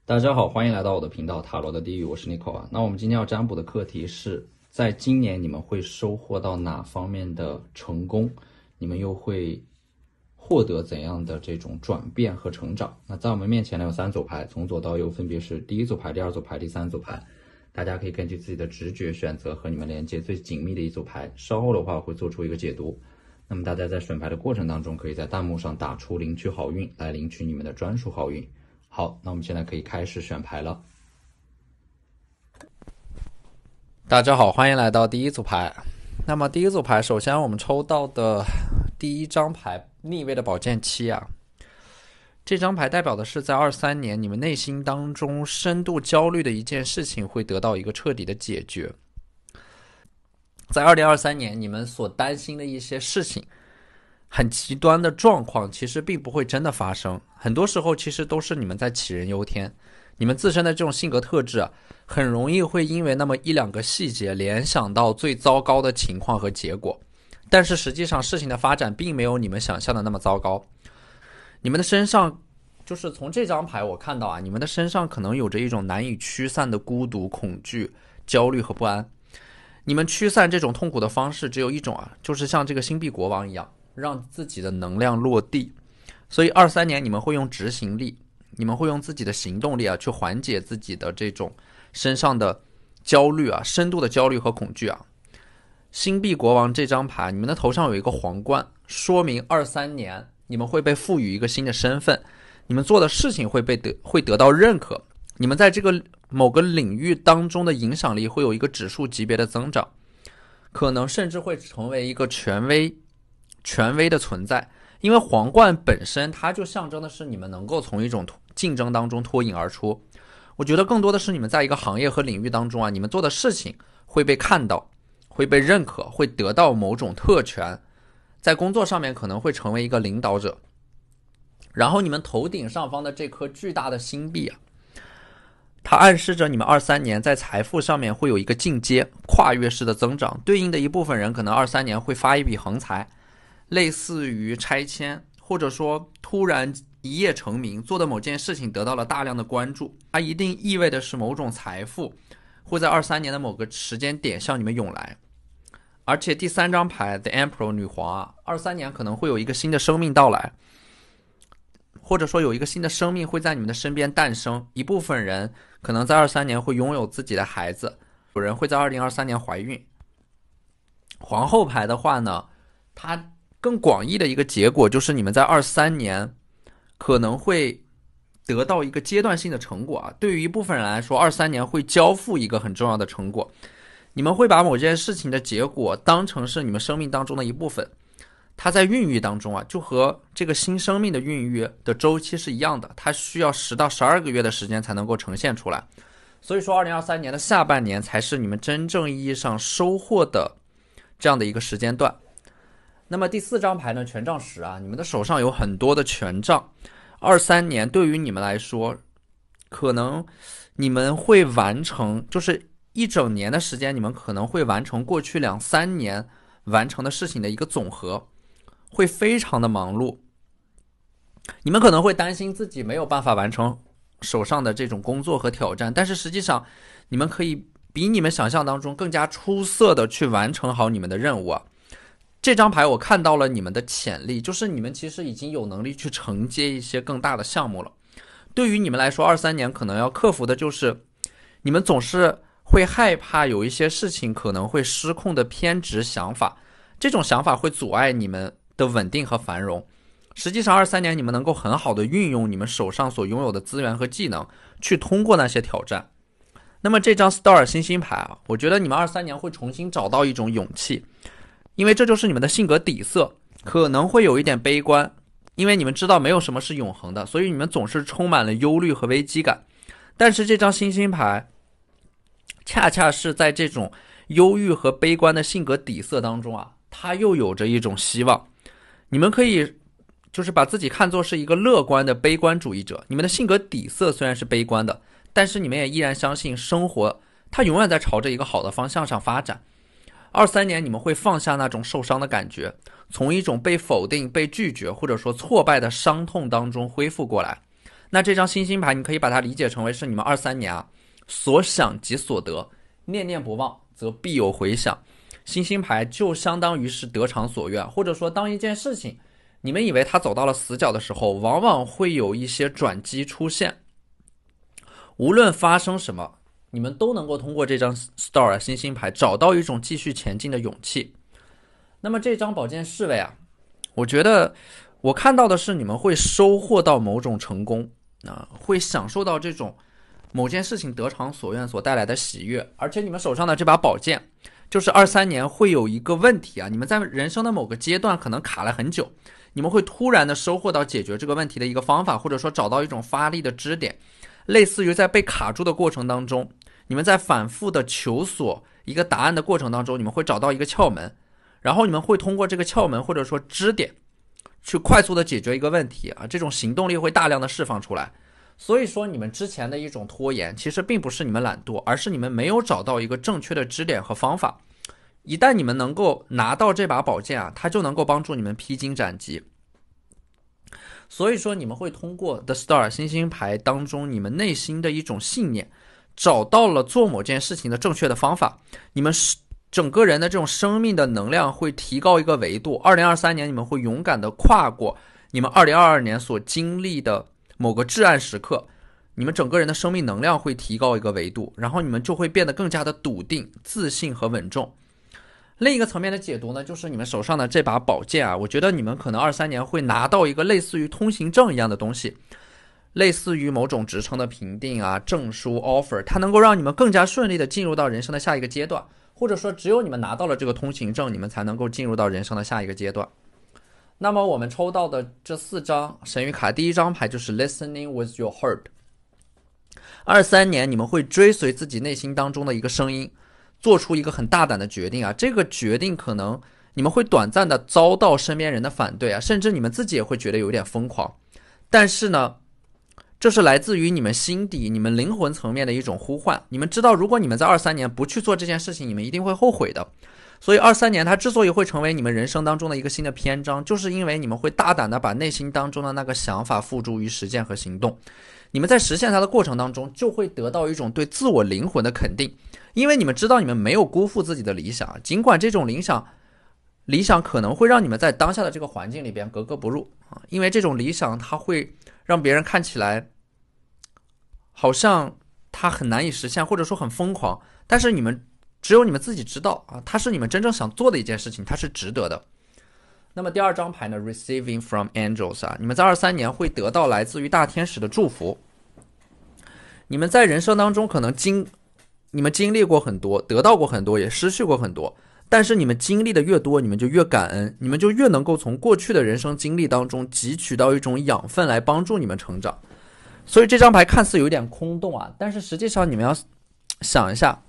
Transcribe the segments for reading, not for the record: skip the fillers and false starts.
大家好，欢迎来到我的频道塔罗的地狱，我是 Nico 啊。那我们今天要占卜的课题是在今年你们会收获到哪方面的成功，你们又会获得怎样的这种转变和成长。那在我们面前呢有3组牌，从左到右分别是第1组牌、第2组牌、第3组牌，大家可以根据自己的直觉选择和你们连接最紧密的一组牌。稍后的话我会做出一个解读，那么大家在选牌的过程当中可以在弹幕上打出领取好运来领取你们的专属好运。好，那我们现在可以开始选牌了。大家好，欢迎来到第1组牌。那么第1组牌，首先我们抽到的第1张牌逆位的宝剑7啊，这张牌代表的是在23年你们内心当中深度焦虑的一件事情会得到一个彻底的解决。在2023年你们所担心的一些事情，很极端的状况其实并不会真的发生，很多时候其实都是你们在杞人忧天。你们自身的这种性格特质很容易会因为那么1-2个细节联想到最糟糕的情况和结果，但是实际上事情的发展并没有你们想象的那么糟糕。你们的身上就是从这张牌我看到你们的身上可能有着一种难以驱散的孤独、恐惧、焦虑和不安。你们驱散这种痛苦的方式只有一种就是像这个星币国王一样，让自己的能量落地。所以23年你们会用执行力，你们会用自己的行动力去缓解自己的这种身上的焦虑深度的焦虑和恐惧星币国王这张牌，你们的头上有一个皇冠，说明23年你们会被赋予一个新的身份，你们做的事情会得到认可，你们在这个某个领域当中的影响力会有一个指数级别的增长，可能甚至会成为一个权威的存在。因为皇冠本身它就象征的是你们能够从一种竞争当中脱颖而出。我觉得更多的是你们在一个行业和领域当中你们做的事情会被看到，会被认可，会得到某种特权，在工作上面可能会成为一个领导者。然后你们头顶上方的这颗巨大的星币它暗示着你们23年在财富上面会有一个进阶跨越式的增长，对应的一部分人可能23年会发一笔横财，类似于拆迁，或者说突然一夜成名，做的某件事情得到了大量的关注，它一定意味的是某种财富会在23年的某个时间点向你们涌来。而且第3张牌 The Emperor 女皇23年可能会有一个新的生命到来，或者说有一个新的生命会在你们的身边诞生。一部分人可能在23年会拥有自己的孩子，有人会在2023年怀孕。皇后牌的话呢，它更广义的一个结果就是你们在23年可能会得到一个阶段性的成果对于一部分人来说，23年会交付一个很重要的成果，你们会把某件事情的结果当成是你们生命当中的一部分，它在孕育当中就和这个新生命的孕育的周期是一样的，它需要10到12个月的时间才能够呈现出来。所以说2023年的下半年才是你们真正意义上收获的这样的一个时间段。那么第4张牌呢，权杖10你们的手上有很多的权杖。23年对于你们来说，可能你们会完成，就是一整年的时间，你们可能会完成过去2-3年完成的事情的一个总和，会非常的忙碌。你们可能会担心自己没有办法完成手上的这种工作和挑战，但是实际上你们可以比你们想象当中更加出色的去完成好你们的任务这张牌我看到了你们的潜力，就是你们其实已经有能力去承接一些更大的项目了。对于你们来说，23年可能要克服的就是你们总是会害怕有一些事情可能会失控的偏执想法，这种想法会阻碍你们的稳定和繁荣。实际上23年你们能够很好的运用你们手上所拥有的资源和技能去通过那些挑战。那么这张 Star 星星牌我觉得你们23年会重新找到一种勇气，因为这就是你们的性格底色，可能会有一点悲观，因为你们知道没有什么是永恒的，所以你们总是充满了忧虑和危机感。但是这张星星牌恰恰是在这种忧郁和悲观的性格底色当中它又有着一种希望。你们可以就是把自己看作是一个乐观的悲观主义者，你们的性格底色虽然是悲观的，但是你们也依然相信生活它永远在朝着一个好的方向上发展。23年你们会放下那种受伤的感觉，从一种被否定、被拒绝或者说挫败的伤痛当中恢复过来。那这张星星牌你可以把它理解成为是你们23年啊所想即所得，念念不忘则必有回响。星星牌就相当于是得偿所愿，或者说当一件事情你们以为它走到了死角的时候，往往会有一些转机出现。无论发生什么，你们都能够通过这张 Star 星星牌找到一种继续前进的勇气。那么这张宝剑侍卫啊，我觉得我看到的是你们会收获到某种成功会享受到这种某件事情得偿所愿所带来的喜悦。而且你们手上的这把宝剑就是23年会有一个问题啊，你们在人生的某个阶段可能卡了很久，你们会突然的收获到解决这个问题的一个方法，或者说找到一种发力的支点，类似于在被卡住的过程当中，你们在反复的求索一个答案的过程当中，你们会找到一个窍门，然后你们会通过这个窍门或者说支点去快速的解决一个问题啊，这种行动力会大量的释放出来。所以说你们之前的一种拖延其实并不是你们懒惰，而是你们没有找到一个正确的支点和方法。一旦你们能够拿到这把宝剑啊，它就能够帮助你们披荆斩棘。所以说你们会通过 The Star 星星牌当中你们内心的一种信念，找到了做某件事情的正确的方法，你们整个人的这种生命的能量会提高一个维度。2023年你们会勇敢的跨过你们2022年所经历的某个至暗时刻，你们整个人的生命能量会提高一个维度，然后你们就会变得更加的笃定、自信和稳重。另一个层面的解读呢，就是你们手上的这把宝剑啊，我觉得你们可能23年会拿到一个类似于通行证一样的东西，类似于某种职称的评定啊、证书 offer， 它能够让你们更加顺利的进入到人生的下一个阶段，或者说只有你们拿到了这个通行证，你们才能够进入到人生的下一个阶段。那么我们抽到的这4张神谕卡，第一张牌就是 Listening with your heart。 23年你们会追随自己内心当中的一个声音，做出一个很大胆的决定啊，这个决定可能你们会短暂的遭到身边人的反对啊，甚至你们自己也会觉得有点疯狂，但是呢，这是来自于你们心底、你们灵魂层面的一种呼唤。你们知道，如果你们在23年不去做这件事情，你们一定会后悔的。所以23年它之所以会成为你们人生当中的一个新的篇章，就是因为你们会大胆的把内心当中的那个想法付诸于实践和行动。你们在实现它的过程当中，就会得到一种对自我灵魂的肯定，因为你们知道你们没有辜负自己的理想，尽管这种理想可能会让你们在当下的这个环境里边格格不入啊，因为这种理想它会让别人看起来好像它很难以实现，或者说很疯狂，但是只有你们自己知道啊，它是你们真正想做的一件事情，它是值得的。那么第二张牌呢 Receiving from Angels 啊，你们在23年会得到来自于大天使的祝福。你们在人生当中可能你们经历过很多，得到过很多，也失去过很多，但是你们经历的越多，你们就越感恩，你们就越能够从过去的人生经历当中汲取到一种养分来帮助你们成长。所以这张牌看似有点空洞啊，但是实际上你们要想一下，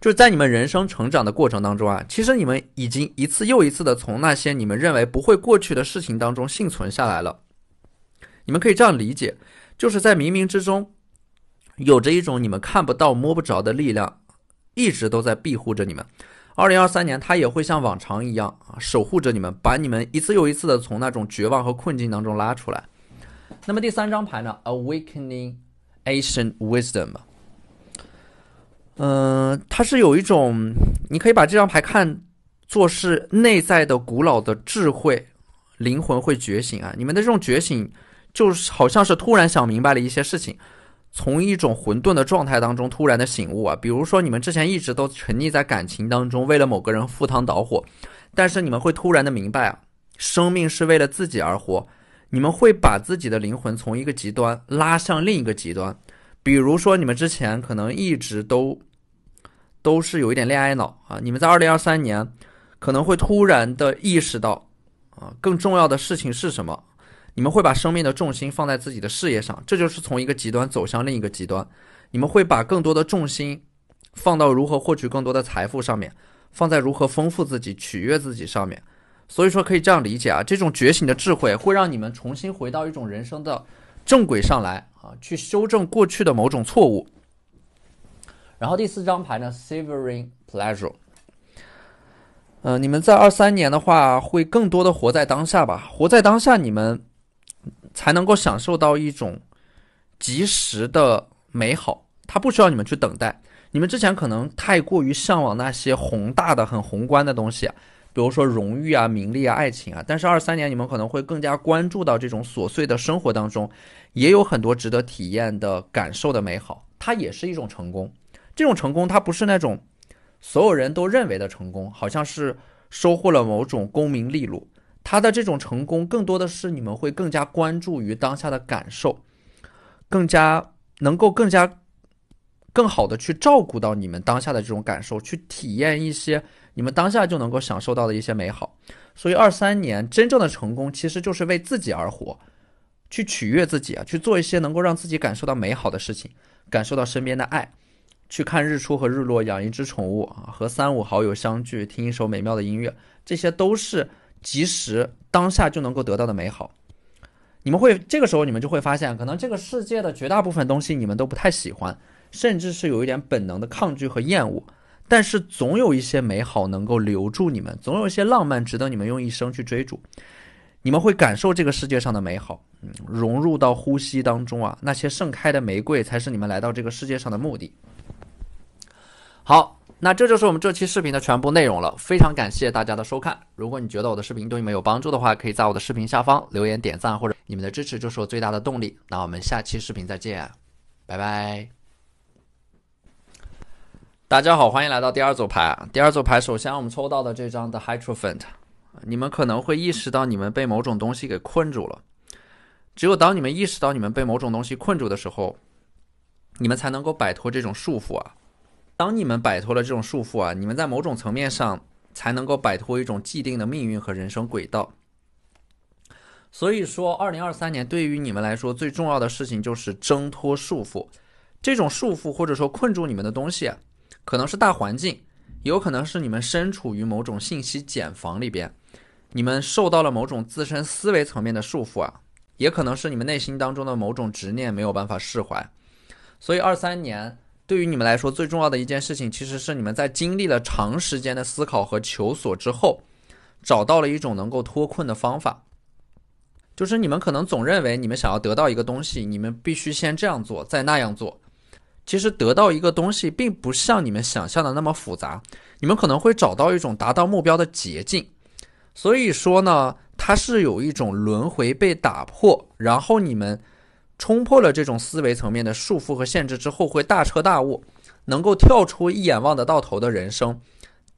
就是在你们人生成长的过程当中啊，其实你们已经一次又一次的从那些你们认为不会过去的事情当中幸存下来了。你们可以这样理解，就是在冥冥之中有着一种你们看不到摸不着的力量，一直都在庇护着你们。2023年它也会像往常一样守护着你们，把你们一次又一次的从那种绝望和困境当中拉出来。那么第三张牌呢 Awakening Ancient Wisdom，它是有一种，你可以把这张牌看作是内在的古老的智慧，灵魂会觉醒啊！你们的这种觉醒，就是好像是突然想明白了一些事情，从一种混沌的状态当中突然的醒悟啊！比如说你们之前一直都沉溺在感情当中，为了某个人赴汤蹈火，但是你们会突然的明白啊，生命是为了自己而活。你们会把自己的灵魂从一个极端拉向另一个极端，比如说你们之前可能一直都是有一点恋爱脑啊，你们在2023年可能会突然的意识到更重要的事情是什么，你们会把生命的重心放在自己的事业上，这就是从一个极端走向另一个极端。你们会把更多的重心放到如何获取更多的财富上面，放在如何丰富自己、取悦自己上面。所以说可以这样理解啊，这种觉醒的智慧会让你们重新回到一种人生的正轨上来啊，去修正过去的某种错误。然后第四张牌呢 Savoring Pleasure， 你们在23年的话会更多的活在当下吧。活在当下，你们才能够享受到一种及时的美好，它不需要你们去等待。你们之前可能太过于向往那些宏大的很宏观的东西比如说荣誉啊、名利啊、爱情但是23年你们可能会更加关注到这种琐碎的生活当中也有很多值得体验的感受的美好，它也是一种成功。这种成功它不是那种所有人都认为的成功，好像是收获了某种功名利禄，它的这种成功更多的是你们会更加关注于当下的感受，能够更好的去照顾到你们当下的这种感受，去体验一些你们当下就能够享受到的一些美好。所以23年真正的成功其实就是为自己而活，去取悦自己去做一些能够让自己感受到美好的事情，感受到身边的爱，去看日出和日落，养一只宠物和3-5好友相聚，听一首美妙的音乐，这些都是及时当下就能够得到的美好。这个时候你们就会发现，可能这个世界的绝大部分东西你们都不太喜欢，甚至是有一点本能的抗拒和厌恶，但是总有一些美好能够留住你们，总有一些浪漫值得你们用一生去追逐。你们会感受这个世界上的美好，融入到呼吸当中那些盛开的玫瑰才是你们来到这个世界上的目的。好，那这就是我们这期视频的全部内容了，非常感谢大家的收看。如果你觉得我的视频对你们有帮助的话，可以在我的视频下方留言点赞，或者你们的支持就是我最大的动力。那我们下期视频再见，拜拜。大家好，欢迎来到第二组牌。第二组牌首先我们抽到的这张的 Hierophant， 你们可能会意识到你们被某种东西给困住了。只有当你们意识到你们被某种东西困住的时候，你们才能够摆脱这种束缚当你们摆脱了这种束缚你们在某种层面上才能够摆脱一种既定的命运和人生轨道。所以说2023年对于你们来说最重要的事情就是挣脱束缚。这种束缚或者说困住你们的东西可能是大环境，也有可能是你们身处于某种信息茧房里边，你们受到了某种自身思维层面的束缚也可能是你们内心当中的某种执念没有办法释怀。所以23年对于你们来说最重要的一件事情，其实是你们在经历了长时间的思考和求索之后，找到了一种能够脱困的方法。就是你们可能总认为你们想要得到一个东西，你们必须先这样做再那样做，其实得到一个东西并不像你们想象的那么复杂，你们可能会找到一种达到目标的捷径。所以说呢，它是有一种轮回被打破，然后你们冲破了这种思维层面的束缚和限制之后，会大彻大悟，能够跳出一眼望得到头的人生，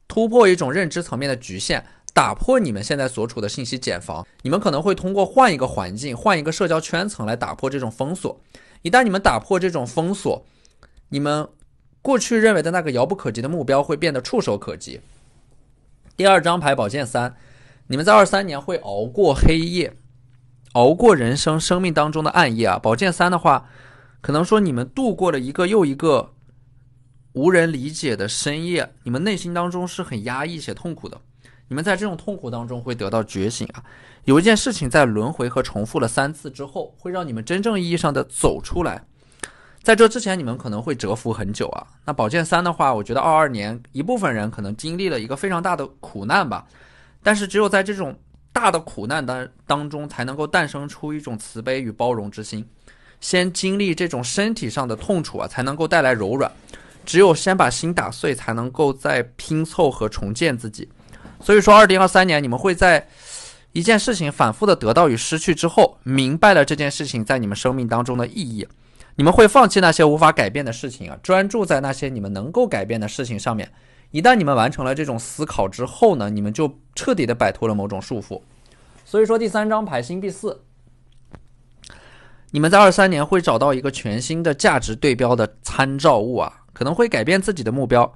突破一种认知层面的局限，打破你们现在所处的信息茧房。你们可能会通过换一个环境，换一个社交圈层来打破这种封锁。一旦你们打破这种封锁，你们过去认为的那个遥不可及的目标会变得触手可及。第二张牌宝剑3，你们在23年会熬过黑夜，熬过人生命当中的暗夜宝剑3的话，可能说你们度过了一个又一个无人理解的深夜，你们内心当中是很压抑且痛苦的。你们在这种痛苦当中会得到觉醒有一件事情在轮回和重复了3次之后，会让你们真正意义上的走出来。在这之前你们可能会蛰伏很久那宝剑3的话，我觉得22年一部分人可能经历了一个非常大的苦难吧，但是只有在这种大的苦难当中才能够诞生出一种慈悲与包容之心。先经历这种身体上的痛楚才能够带来柔软，只有先把心打碎，才能够再拼凑和重建自己。所以说2023年你们会在一件事情反复的得到与失去之后，明白了这件事情在你们生命当中的意义。你们会放弃那些无法改变的事情专注在那些你们能够改变的事情上面。一旦你们完成了这种思考之后呢，你们就彻底的摆脱了某种束缚。所以说第3张牌星币4，你们在23年会找到一个全新的价值对标的参照物可能会改变自己的目标。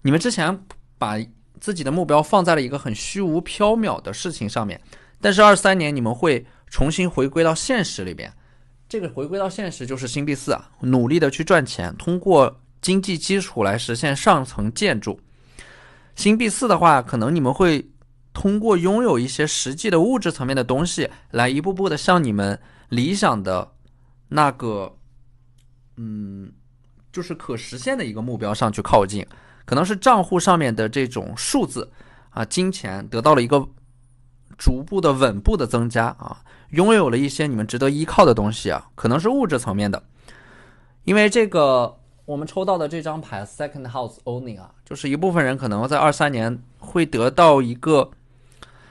你们之前把自己的目标放在了一个很虚无缥缈的事情上面，但是23年你们会重新回归到现实里边。这个回归到现实就是星币4努力的去赚钱，通过经济基础来实现上层建筑。星币4的话，可能你们会通过拥有一些实际的物质层面的东西，来一步步的向你们理想的那个就是可实现的一个目标上去靠近。可能是账户上面的这种数字金钱得到了一个逐步的稳步的增加啊，拥有了一些你们值得依靠的东西啊，可能是物质层面的。因为这个我们抽到的这张牌 Second House Owning 啊，就是一部分人可能在23年会得到一个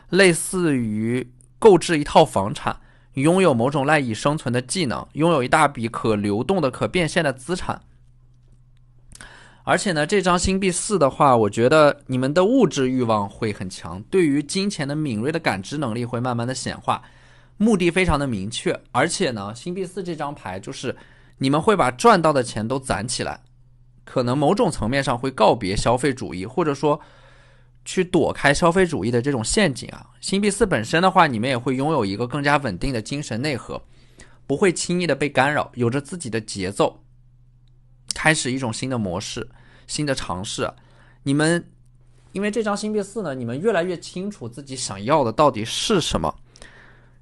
类似于购置一套房产，拥有某种赖以生存的技能，拥有一大笔可流动的可变现的资产。而且呢，这张星币4的话，我觉得你们的物质欲望会很强，对于金钱的敏锐的感知能力会慢慢的显化，目的非常的明确。而且呢，星币4这张牌就是你们会把赚到的钱都攒起来，可能某种层面上会告别消费主义，或者说去躲开消费主义的这种陷阱啊。星币4本身的话，你们也会拥有一个更加稳定的精神内核，不会轻易的被干扰，有着自己的节奏，开始一种新的模式，新的尝试。你们因为这张星币4呢，你们越来越清楚自己想要的到底是什么，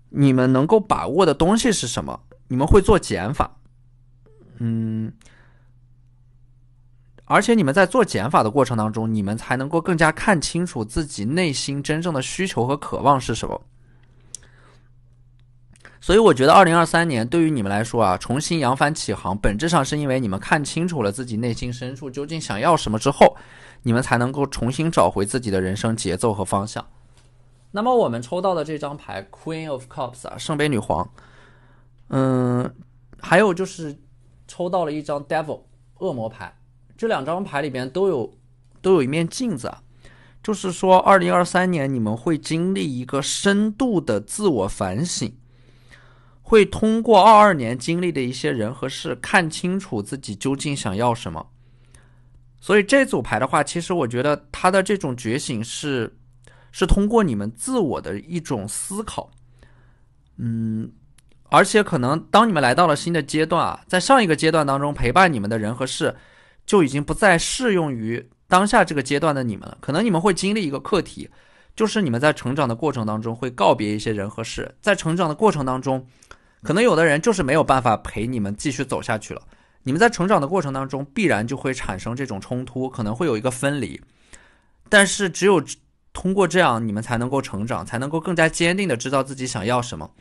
你们能够把握的东西是什么，你们会做减法。而且你们在做减法的过程当中，你们才能够更加看清楚自己内心真正的需求和渴望是什么。所以我觉得2023年对于你们来说啊，重新扬帆起航，本质上是因为你们看清楚了自己内心深处究竟想要什么之后，你们才能够重新找回自己的人生节奏和方向。那么我们抽到的这张牌 Queen of Cups 啊，圣杯女皇，还有就是抽到了一张 Devil 恶魔牌，这两张牌里边都有一面镜子啊，就是说2023年你们会经历一个深度的自我反省，会通过22年经历的一些人和事看清楚自己究竟想要什么。所以这组牌的话，其实我觉得它的这种觉醒是通过你们自我的一种思考。而且可能当你们来到了新的阶段啊，在上一个阶段当中陪伴你们的人和事就已经不再适用于当下这个阶段的你们了。可能你们会经历一个课题，就是你们在成长的过程当中会告别一些人和事，在成长的过程当中，可能有的人就是没有办法陪你们继续走下去了。你们在成长的过程当中必然就会产生这种冲突，可能会有一个分离，但是只有通过这样，你们才能够成长，才能够更加坚定的知道自己想要什么。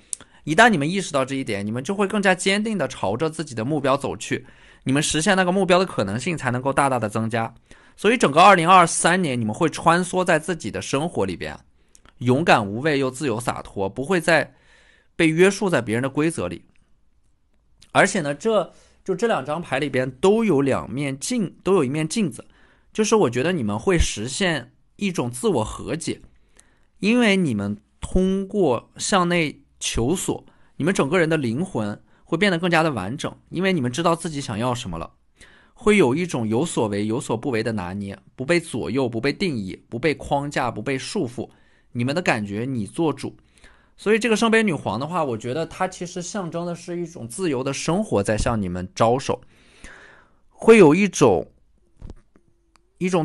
一旦你们意识到这一点，你们就会更加坚定的朝着自己的目标走去，你们实现那个目标的可能性才能够大大的增加。所以整个2023年你们会穿梭在自己的生活里边，勇敢无畏又自由洒脱，不会再被约束在别人的规则里。而且呢，这两张牌里边都有一面镜子，就是我觉得你们会实现一种自我和解，因为你们通过向内求索，你们整个人的灵魂会变得更加的完整，因为你们知道自己想要什么了，会有一种有所为有所不为的拿捏，不被左右，不被定义，不被框架，不被束缚，你们的感觉你做主。所以这个圣杯女皇的话，我觉得它其实象征的是一种自由的生活在向你们招手，会有一种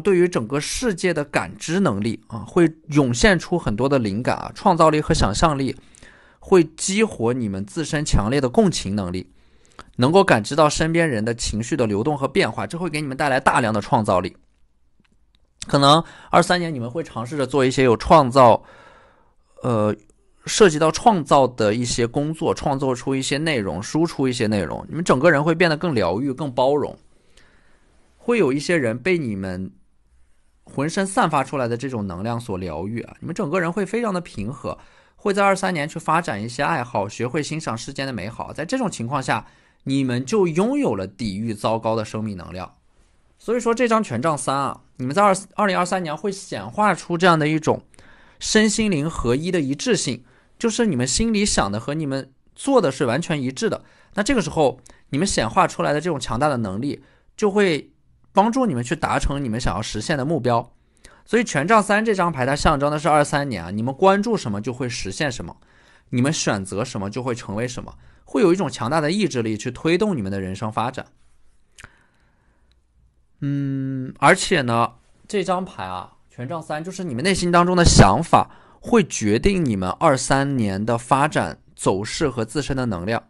对于整个世界的感知能力啊，会涌现出很多的灵感啊，创造力和想象力，会激活你们自身强烈的共情能力，能够感知到身边人的情绪的流动和变化，这会给你们带来大量的创造力。可能23年你们会尝试着做一些有创造涉及到创造的一些工作，创作出一些内容，输出一些内容，你们整个人会变得更疗愈更包容，会有一些人被你们浑身散发出来的这种能量所疗愈啊，你们整个人会非常的平和，会在23年去发展一些爱好，学会欣赏世间的美好。在这种情况下，你们就拥有了抵御糟糕的生命能量。所以说这张权杖3啊，你们在2023年会显化出这样的一种身心灵合一的一致性，就是你们心里想的和你们做的是完全一致的。那这个时候你们显化出来的这种强大的能力，就会帮助你们去达成你们想要实现的目标。所以权杖3这张牌，它象征的是23年啊，你们关注什么就会实现什么，你们选择什么就会成为什么，会有一种强大的意志力去推动你们的人生发展。而且呢，这张牌啊，权杖3就是你们内心当中的想法会决定你们23年的发展走势和自身的能量。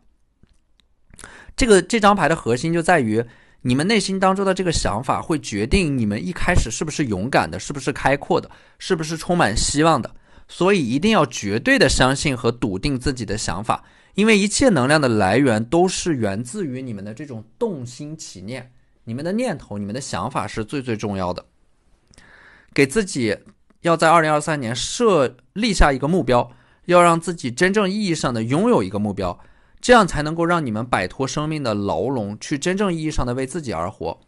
这张牌的核心就在于你们内心当中的这个想法会决定你们一开始是不是勇敢的，是不是开阔的，是不是充满希望的。所以一定要绝对的相信和笃定自己的想法，因为一切能量的来源都是源自于你们的这种动心起念，你们的念头，你们的想法是最最重要的。给自己要在2023年设立下一个目标，要让自己真正意义上的拥有一个目标，这样才能够让你们摆脱生命的牢笼，去真正意义上的为自己而活。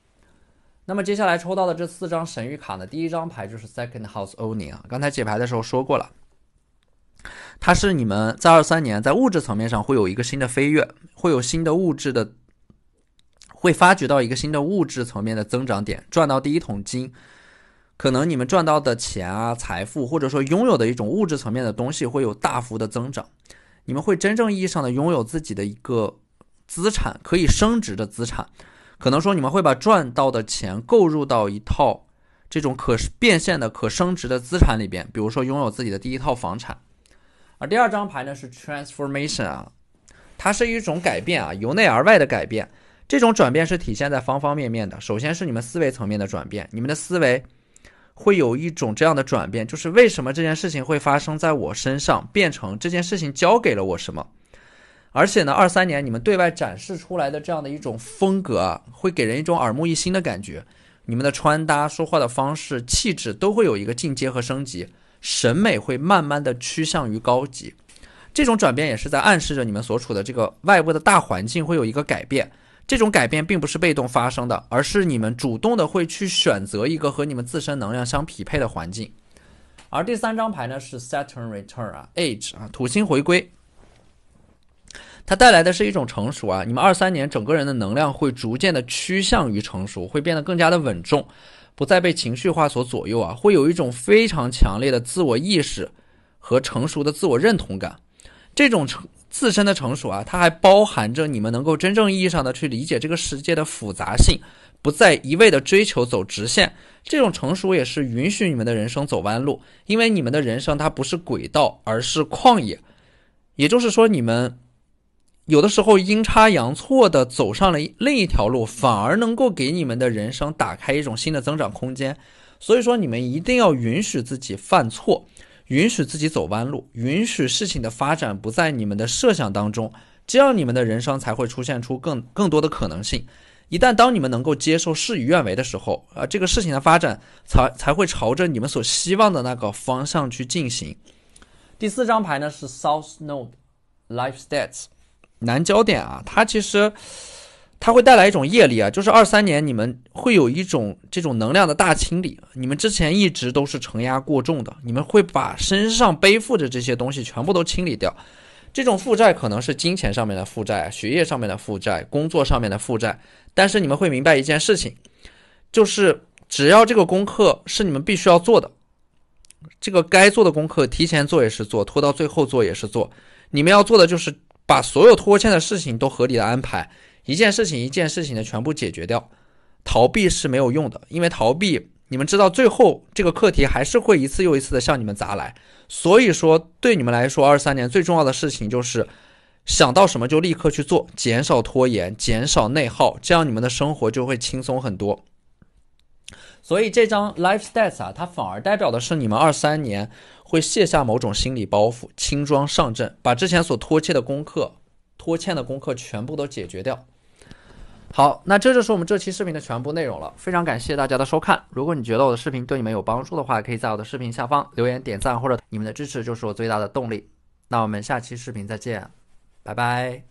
那么接下来抽到的这4张神谕卡呢，第一张牌就是 Second House Owning 啊，刚才解牌的时候说过了，它是你们在23年在物质层面上会有一个新的飞跃，会有新的物质的，会发掘到一个新的物质层面的增长点，赚到第一桶金。可能你们赚到的钱啊、财富，或者说拥有的一种物质层面的东西会有大幅的增长，你们会真正意义上的拥有自己的一个资产，可以升值的资产。可能说你们会把赚到的钱购入到一套这种可变现的、可升值的资产里边，比如说拥有自己的第一套房产。而第二张牌呢是 Transformation 啊，它是一种改变啊，由内而外的改变。这种转变是体现在方方面面的。首先是你们思维层面的转变，你们的思维会有一种这样的转变，就是为什么这件事情会发生在我身上，变成这件事情交给了我什么。而且呢，23年你们对外展示出来的这样的一种风格啊，会给人一种耳目一新的感觉。你们的穿搭、说话的方式、气质都会有一个进阶和升级，审美会慢慢的趋向于高级。这种转变也是在暗示着你们所处的这个外部的大环境会有一个改变。这种改变并不是被动发生的，而是你们主动的会去选择一个和你们自身能量相匹配的环境。而第3张牌呢是 Saturn Return 啊 ，Age 啊，土星回归。它带来的是一种成熟啊，你们23年整个人的能量会逐渐的趋向于成熟，会变得更加的稳重，不再被情绪化所左右啊，会有一种非常强烈的自我意识和成熟的自我认同感。这种自身的成熟啊，它还包含着你们能够真正意义上的去理解这个世界的复杂性，不再一味的追求走直线。这种成熟也是允许你们的人生走弯路，因为你们的人生它不是轨道，而是旷野。也就是说，你们有的时候阴差阳错的走上了另一条路，反而能够给你们的人生打开一种新的增长空间。所以说，你们一定要允许自己犯错，允许自己走弯路，允许事情的发展不在你们的设想当中，这样你们的人生才会出现出更多的可能性。一旦当你们能够接受事与愿违的时候，这个事情的发展才会朝着你们所希望的那个方向去进行。第4张牌呢是 South Node Life Stats 南焦点啊，它会带来一种业力啊，就是23年你们会有一种这种能量的大清理。你们之前一直都是承压过重的，你们会把身上背负着这些东西全部都清理掉。这种负债可能是金钱上面的负债、学业上面的负债、工作上面的负债，但是你们会明白一件事情，就是只要这个功课是你们必须要做的，这个该做的功课提前做也是做，拖到最后做也是做。你们要做的就是把所有拖欠的事情都合理的安排，一件事情一件事情的全部解决掉。逃避是没有用的，因为逃避你们知道最后这个课题还是会一次又一次的向你们砸来。所以说对你们来说23年最重要的事情就是想到什么就立刻去做，减少拖延，减少内耗，这样你们的生活就会轻松很多。所以这张 Life Stats 啊，它反而代表的是你们23年会卸下某种心理包袱，轻装上阵，把之前所拖欠的功课全部都解决掉。好，那这就是我们这期视频的全部内容了，非常感谢大家的收看。如果你觉得我的视频对你们有帮助的话，可以在我的视频下方留言点赞，或者你们的支持就是我最大的动力。那我们下期视频再见，拜拜。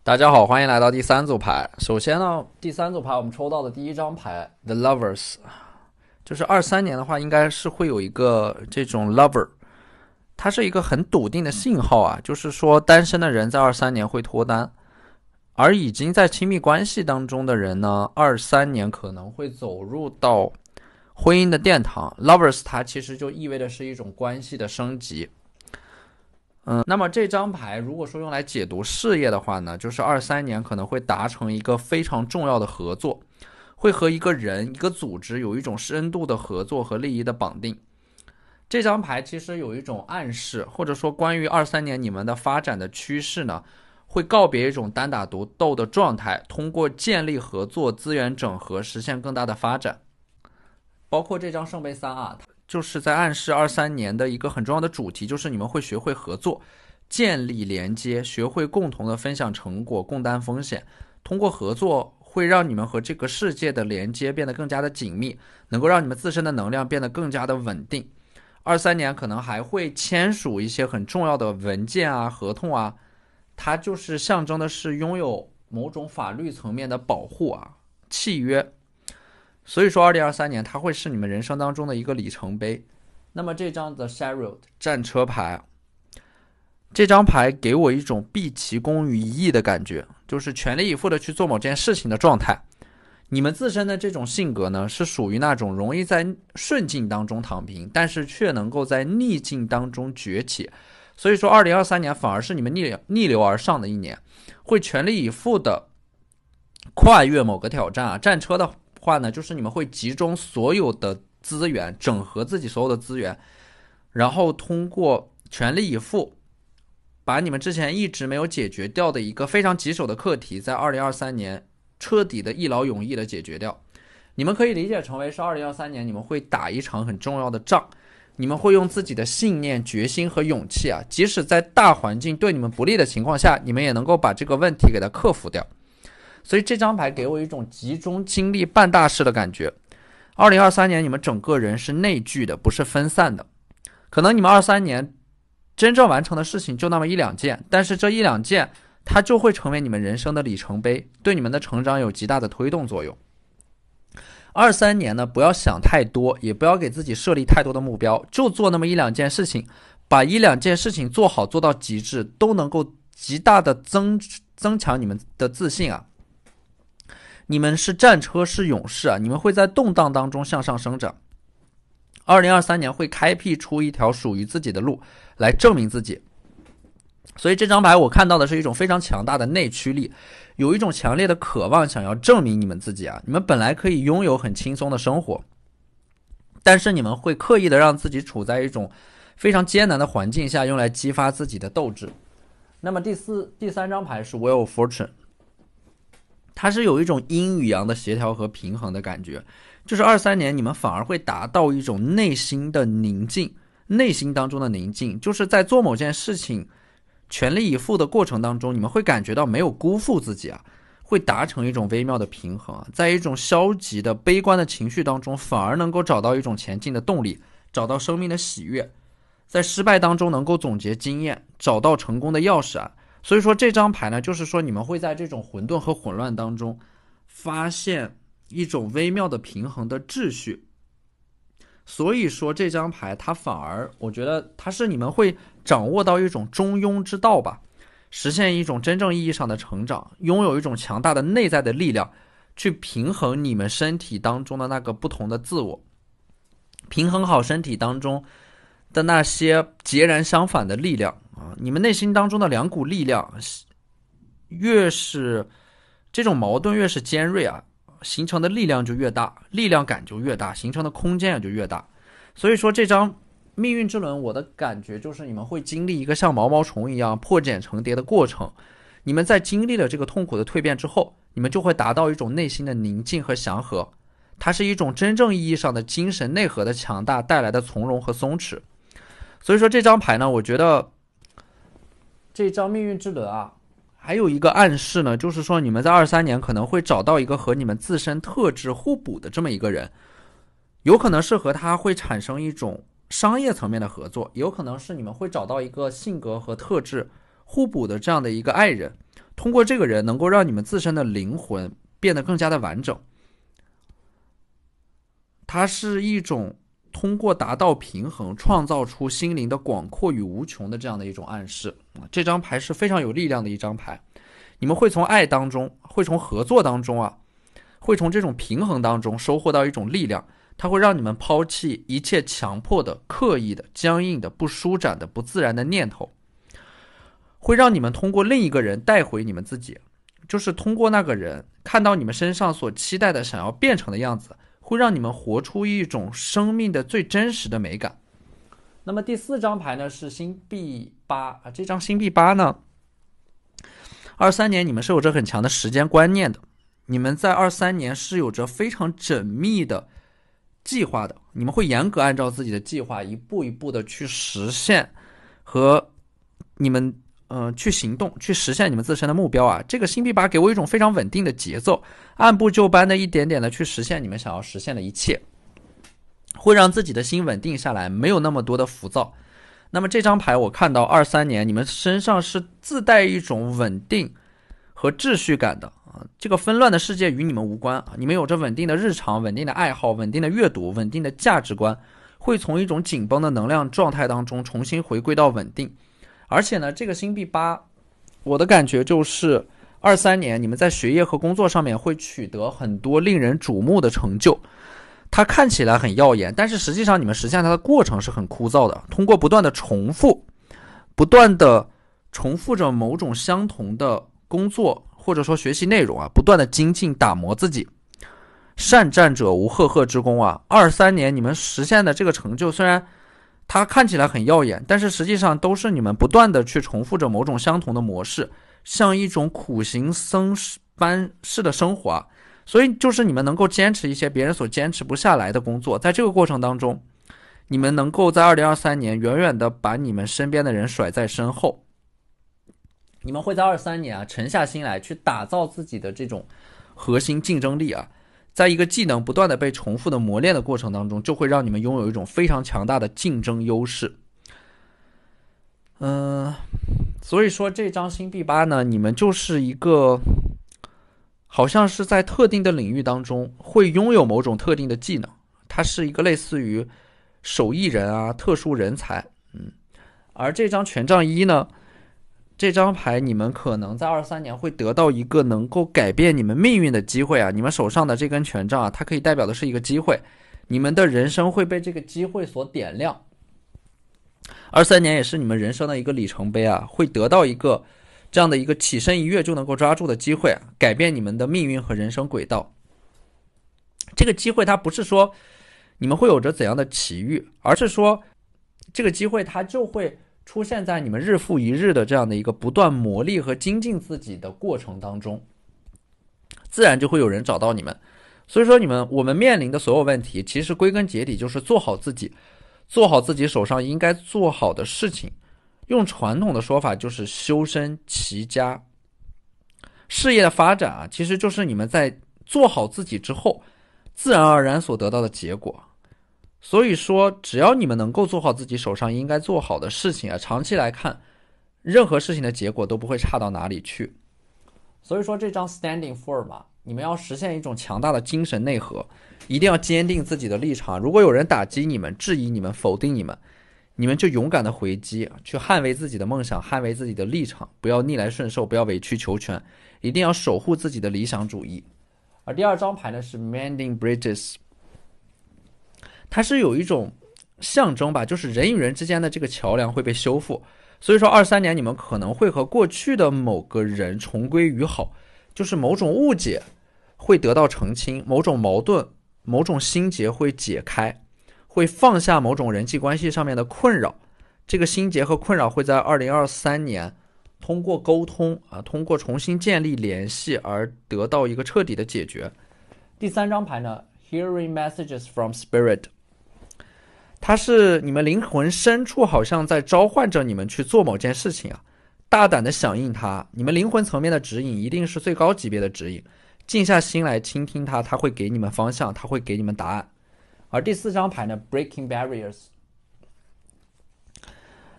大家好，欢迎来到第3组牌。首先呢，第3组牌我们抽到的第1张牌 The Lovers， 就是23年的话应该是会有一个这种 lover， 它是一个很笃定的信号啊，就是说单身的人在23年会脱单，而已经在亲密关系当中的人呢，23年可能会走入到婚姻的殿堂。 Lovers 它其实就意味的是一种关系的升级。那么这张牌如果说用来解读事业的话呢，就是23年可能会达成一个非常重要的合作，会和一个人一个组织有一种深度的合作和利益的绑定。这张牌其实有一种暗示，或者说关于23年你们的发展的趋势呢，会告别一种单打独斗的状态，通过建立合作、资源整合实现更大的发展。包括这张圣杯3啊，就是在暗示23年的一个很重要的主题，就是你们会学会合作，建立连接，学会共同的分享成果，共担风险。通过合作会让你们和这个世界的连接变得更加的紧密，能够让你们自身的能量变得更加的稳定。23年可能还会签署一些很重要的文件啊、合同啊，它就是象征的是拥有某种法律层面的保护啊、契约。所以说2023年它会是你们人生当中的一个里程碑。那么这张的 Chariot 战车牌，这张牌给我一种毕其功于一役的感觉，就是全力以赴的去做某件事情的状态。你们自身的这种性格呢，是属于那种容易在顺境当中躺平，但是却能够在逆境当中崛起。所以说2023年反而是你们逆流而上的一年，会全力以赴的跨越某个挑战啊。战车的话呢，就是你们会集中所有的资源，整合自己所有的资源，然后通过全力以赴把你们之前一直没有解决掉的一个非常棘手的课题，在2023年彻底的一劳永逸的解决掉。你们可以理解成为是2023年你们会打一场很重要的仗，你们会用自己的信念、决心和勇气啊，即使在大环境对你们不利的情况下，你们也能够把这个问题给它克服掉。所以这张牌给我一种集中精力办大事的感觉。2023年你们整个人是内聚的，不是分散的。可能你们23年真正完成的事情就那么一两件，但是这一两件它就会成为你们人生的里程碑，对你们的成长有极大的推动作用。23年呢，不要想太多，也不要给自己设立太多的目标，就做那么一两件事情，把一两件事情做好做到极致，都能够极大的增强你们的自信啊。你们是战车，是勇士啊，你们会在动荡当中向上生长。2023年会开辟出一条属于自己的路来证明自己。所以这张牌我看到的是一种非常强大的内驱力，有一种强烈的渴望想要证明你们自己啊。你们本来可以拥有很轻松的生活，但是你们会刻意的让自己处在一种非常艰难的环境下，用来激发自己的斗志。那么第三张牌是 Wheel of Fortune， 它是有一种阴与阳的协调和平衡的感觉，就是23年你们反而会达到一种内心的宁静，内心当中的宁静，就是在做某件事情全力以赴的过程当中，你们会感觉到没有辜负自己啊，会达成一种微妙的平衡啊。在一种消极的悲观的情绪当中，反而能够找到一种前进的动力，找到生命的喜悦，在失败当中能够总结经验，找到成功的钥匙啊。所以说这张牌呢，就是说你们会在这种混沌和混乱当中发现一种微妙的平衡的秩序。所以说这张牌它反而我觉得它是你们会掌握到一种中庸之道吧，实现一种真正意义上的成长，拥有一种强大的内在的力量，去平衡你们身体当中的那个不同的自我，平衡好身体当中的那些截然相反的力量啊。你们内心当中的两股力量越是这种矛盾越是尖锐啊，形成的力量就越大，力量感就越大，形成的空间也就越大。所以说这张命运之轮，我的感觉就是你们会经历一个像毛毛虫一样破茧成蝶的过程。你们在经历了这个痛苦的蜕变之后，你们就会达到一种内心的宁静和祥和，它是一种真正意义上的精神内核的强大带来的从容和松弛。所以说这张牌呢，我觉得这张命运之轮啊，还有一个暗示呢，就是说你们在23年可能会找到一个和你们自身特质互补的这么一个人，有可能是和他会产生一种商业层面的合作，也有可能是你们会找到一个性格和特质互补的这样的一个爱人，通过这个人能够让你们自身的灵魂变得更加的完整。它是一种通过达到平衡创造出心灵的广阔与无穷的这样的一种暗示。这张牌是非常有力量的一张牌，你们会从爱当中，会从合作当中啊，会从这种平衡当中收获到一种力量，它会让你们抛弃一切强迫的、刻意的、僵硬的、不舒展的、不自然的念头，会让你们通过另一个人带回你们自己，就是通过那个人看到你们身上所期待的想要变成的样子，会让你们活出一种生命的最真实的美感。那么第4张牌呢是星币8啊，这张星币8呢，23年你们是有着很强的时间观念的，你们在23年是有着非常缜密的计划的你们会严格按照自己的计划一步一步的去实现和你们去行动，去实现你们自身的目标啊。这个星币8给我一种非常稳定的节奏，按部就班的一点点的去实现你们想要实现的一切，会让自己的心稳定下来，没有那么多的浮躁。那么这张牌我看到23年你们身上是自带一种稳定和秩序感的啊，这个纷乱的世界与你们无关，你们有着稳定的日常、稳定的爱好、稳定的阅读、稳定的价值观，会从一种紧绷的能量状态当中重新回归到稳定。而且呢，这个星币8我的感觉就是23年你们在学业和工作上面会取得很多令人瞩目的成就，它看起来很耀眼，但是实际上你们实现它的过程是很枯燥的，通过不断的重复着某种相同的工作或者说学习内容啊，不断的精进打磨自己。善战者无赫赫之功啊！23年你们实现的这个成就，虽然它看起来很耀眼，但是实际上都是你们不断的去重复着某种相同的模式，像一种苦行僧般式的生活啊。所以就是你们能够坚持一些别人所坚持不下来的工作，在这个过程当中，你们能够在2023年远远的把你们身边的人甩在身后。你们会在23年啊沉下心来去打造自己的这种核心竞争力啊，在一个技能不断的被重复的磨练的过程当中，就会让你们拥有一种非常强大的竞争优势。所以说这张星币8呢，你们就是一个好像是在特定的领域当中会拥有某种特定的技能，它是一个类似于手艺人啊、特殊人才。而这张权杖1呢，这张牌你们可能在23年会得到一个能够改变你们命运的机会啊！你们手上的这根权杖啊，它可以代表的是一个机会，你们的人生会被这个机会所点亮。23年也是你们人生的一个里程碑啊，会得到一个这样的一个起身一跃就能够抓住的机会，改变你们的命运和人生轨道。这个机会它不是说你们会有着怎样的奇遇，而是说这个机会它就会出现在你们日复一日的这样的一个不断磨砺和精进自己的过程当中，自然就会有人找到你们。所以说我们面临的所有问题，其实归根结底就是做好自己手上应该做好的事情。用传统的说法就是修身齐家。事业的发展啊，其实就是你们在做好自己之后自然而然所得到的结果。所以说只要你们能够做好自己手上应该做好的事情啊，长期来看任何事情的结果都不会差到哪里去。所以说这张 Standing Firm 嘛，你们要实现一种强大的精神内核，一定要坚定自己的立场。如果有人打击你们、质疑你们、否定你们，你们就勇敢的回击，去捍卫自己的梦想，捍卫自己的立场，不要逆来顺受，不要委曲求全，一定要守护自己的理想主义。而第二张牌呢是 Mending Bridges， 它是有一种象征吧，就是人与人之间的这个桥梁会被修复。所以说23年你们可能会和过去的某个人重归于好，就是某种误解会得到澄清，某种矛盾、某种心结会解开，会放下某种人际关系上面的困扰。这个心结和困扰会在2023年通过沟通通过重新建立联系而得到一个彻底的解决。第三张牌呢 Hearing Messages from Spirit， 它是你们灵魂深处好像在召唤着你们去做某件事情啊，大胆的响应它。你们灵魂层面的指引一定是最高级别的指引，静下心来倾听它，它会给你们方向，它会给你们答案。而第四张牌呢 Breaking Barriers，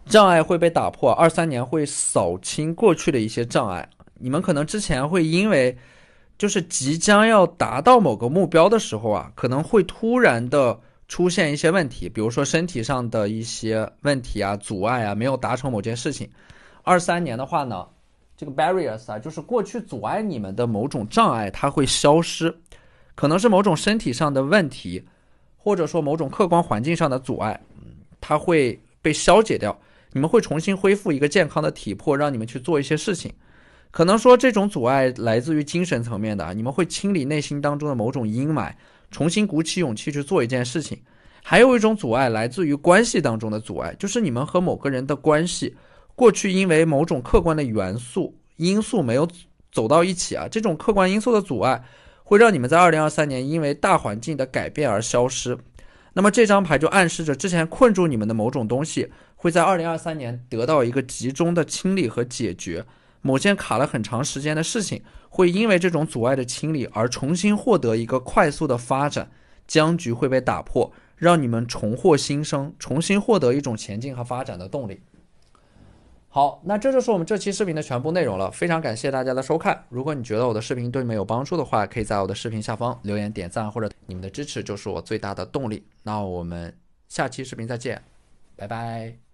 障碍会被打破，23年会扫清过去的一些障碍。你们可能之前会因为就是即将要达到某个目标的时候啊，可能会突然的出现一些问题，比如说身体上的一些问题啊、阻碍啊，没有达成某件事情。23年的话呢，这个 barriers 啊，就是过去阻碍你们的某种障碍，它会消失，可能是某种身体上的问题，或者说某种客观环境上的阻碍，它会被消解掉，你们会重新恢复一个健康的体魄，让你们去做一些事情。可能说这种阻碍来自于精神层面的，你们会清理内心当中的某种阴霾，重新鼓起勇气去做一件事情。还有一种阻碍来自于关系当中的阻碍，就是你们和某个人的关系过去因为某种客观的因素没有走到一起啊，这种客观因素的阻碍会让你们在2023年因为大环境的改变而消失。那么这张牌就暗示着之前困住你们的某种东西会在2023年得到一个集中的清理和解决，某件卡了很长时间的事情会因为这种阻碍的清理而重新获得一个快速的发展，僵局会被打破，让你们重获新生，重新获得一种前进和发展的动力。好，那这就是我们这期视频的全部内容了，非常感谢大家的收看。如果你觉得我的视频对你们有帮助的话，可以在我的视频下方留言点赞，或者你们的支持就是我最大的动力。那我们下期视频再见，拜拜。